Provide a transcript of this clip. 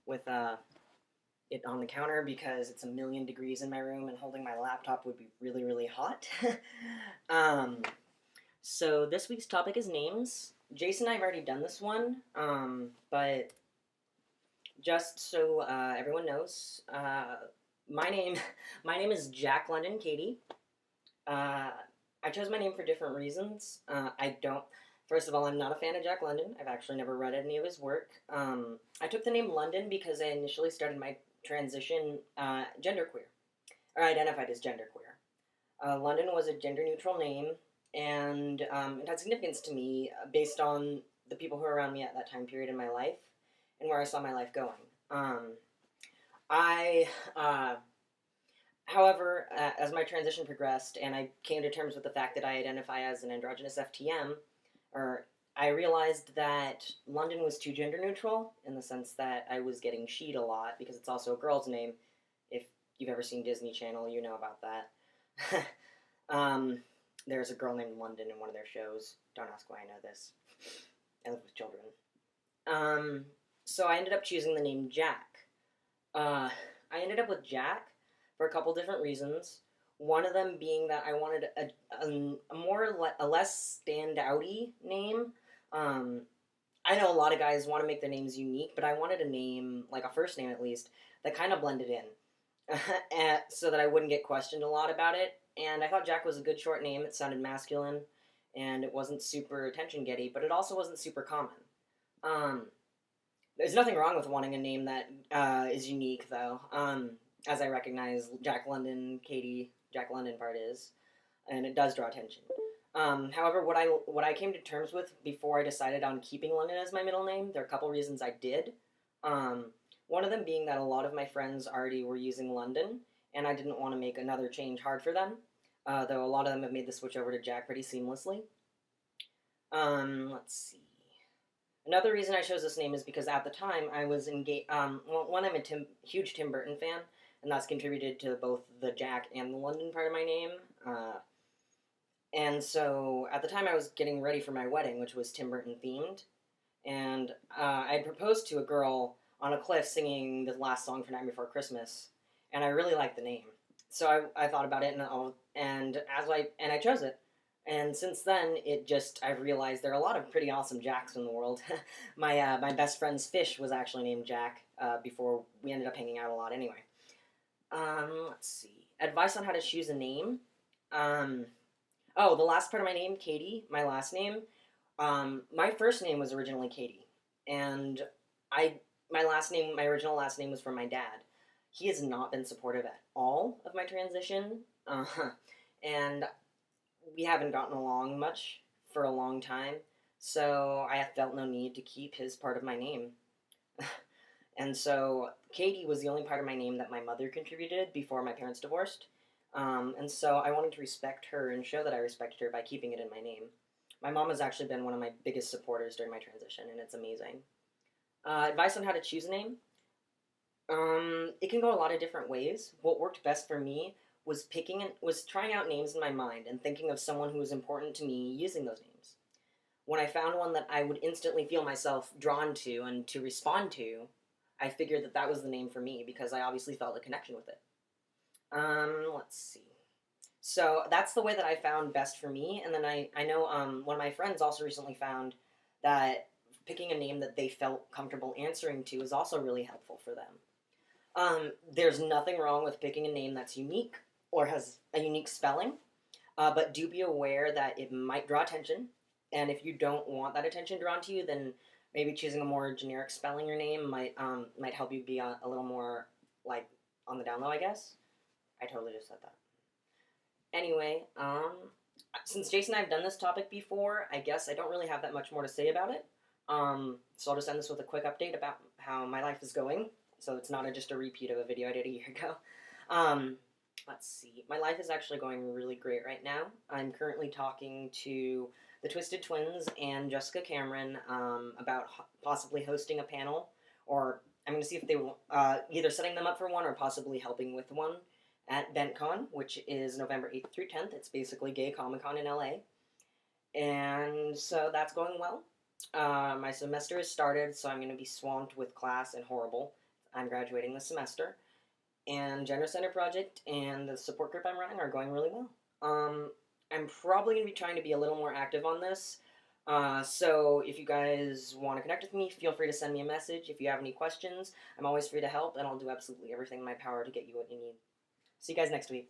with it on the counter because it's a million degrees in my room and holding my laptop would be really, really hot. um, so this week's topic is names. Jason and I have already done this one, but just so everyone knows, my name my name is Jack London Katie. Uh, I chose my name for different reasons. I don't. First of all, I'm not a fan of Jack London. I've actually never read any of his work. I took the name London because I initially started my transition genderqueer, or identified as genderqueer. London was a gender-neutral name, and it had significance to me based on the people who were around me at that time period in my life and where I saw my life going. I However, as my transition progressed and I came to terms with the fact that I identify as an androgynous FTM, or I realized that London was too gender neutral in the sense that I was getting she'd a lot because it's also a girl's name. If you've ever seen Disney Channel, you know about that. There's a girl named London in one of their shows. Don't ask why I know this. I live with children. So I ended up choosing the name Jack. I ended up with Jack for a couple different reasons. One of them being that I wanted a less standouty name. I know a lot of guys want to make their names unique, but I wanted a name, like a first name at least, that kind of blended in, so that I wouldn't get questioned a lot about it. And I thought Jack was a good short name. It sounded masculine, and it wasn't super attention-getty, but it also wasn't super common. There's nothing wrong with wanting a name that is unique, though. As I recognize Jack London, Katie, Jack London part is, and it does draw attention. However, what I came to terms with before I decided on keeping London as my middle name, there are a couple reasons I did. One of them being that a lot of my friends already were using London, and I didn't want to make another change hard for them, though a lot of them have made the switch over to Jack pretty seamlessly. Let's see. Another reason I chose this name is because at the time I was engaged. One, I'm a huge Tim Burton fan, and that's contributed to both the Jack and the London part of my name. And so at the time I was getting ready for my wedding, which was Tim Burton themed, and I had proposed to a girl on a cliff singing the last song for Night Before Christmas, and I really liked the name. So I thought about it, and I chose it. And since then, I've realized there are a lot of pretty awesome Jacks in the world. My best friend's fish was actually named Jack before we ended up hanging out a lot anyway. Let's see. Advice on how to choose a name. The last part of my name, Katie, my last name. My first name was originally Katie. And my original last name was from my dad. He has not been supportive at all of my transition. And we haven't gotten along much for a long time, so I have felt no need to keep his part of my name. And so Katie was the only part of my name that my mother contributed before my parents divorced. And so I wanted to respect her and show that I respected her by keeping it in my name. My mom has actually been one of my biggest supporters during my transition, and it's amazing. Advice on how to choose a name? It can go a lot of different ways. What worked best for me was trying out names in my mind and thinking of someone who was important to me using those names. When I found one that I would instantly feel myself drawn to and to respond to, I figured that was the name for me because I obviously felt a connection with it. Let's see. So that's the way that I found best for me, and then I know one of my friends also recently found that picking a name that they felt comfortable answering to is also really helpful for them. There's nothing wrong with picking a name that's unique or has a unique spelling, but do be aware that it might draw attention, and if you don't want that attention drawn to you, then maybe choosing a more generic spelling your name might help you be a little more, like, on the down low, I guess. I totally just said that. Anyway, since Jason and I have done this topic before, I guess I don't really have that much more to say about it. So I'll just end this with a quick update about how my life is going. So it's not just a repeat of a video I did a year ago. Let's see. My life is actually going really great right now. I'm currently talking to the Twisted Twins and Jessica Cameron about possibly hosting a panel, or I'm going to see if they will, either setting them up for one or possibly helping with one at BentCon, which is November 8th through 10th. It's basically Gay Comic-Con in LA. And so that's going well. My semester has started, so I'm going to be swamped with class and horrible. I'm graduating this semester, and Gender Center Project and the support group I'm running are going really well. I'm probably going to be trying to be a little more active on this. So if you guys want to connect with me, feel free to send me a message. If you have any questions, I'm always free to help, and I'll do absolutely everything in my power to get you what you need. See you guys next week.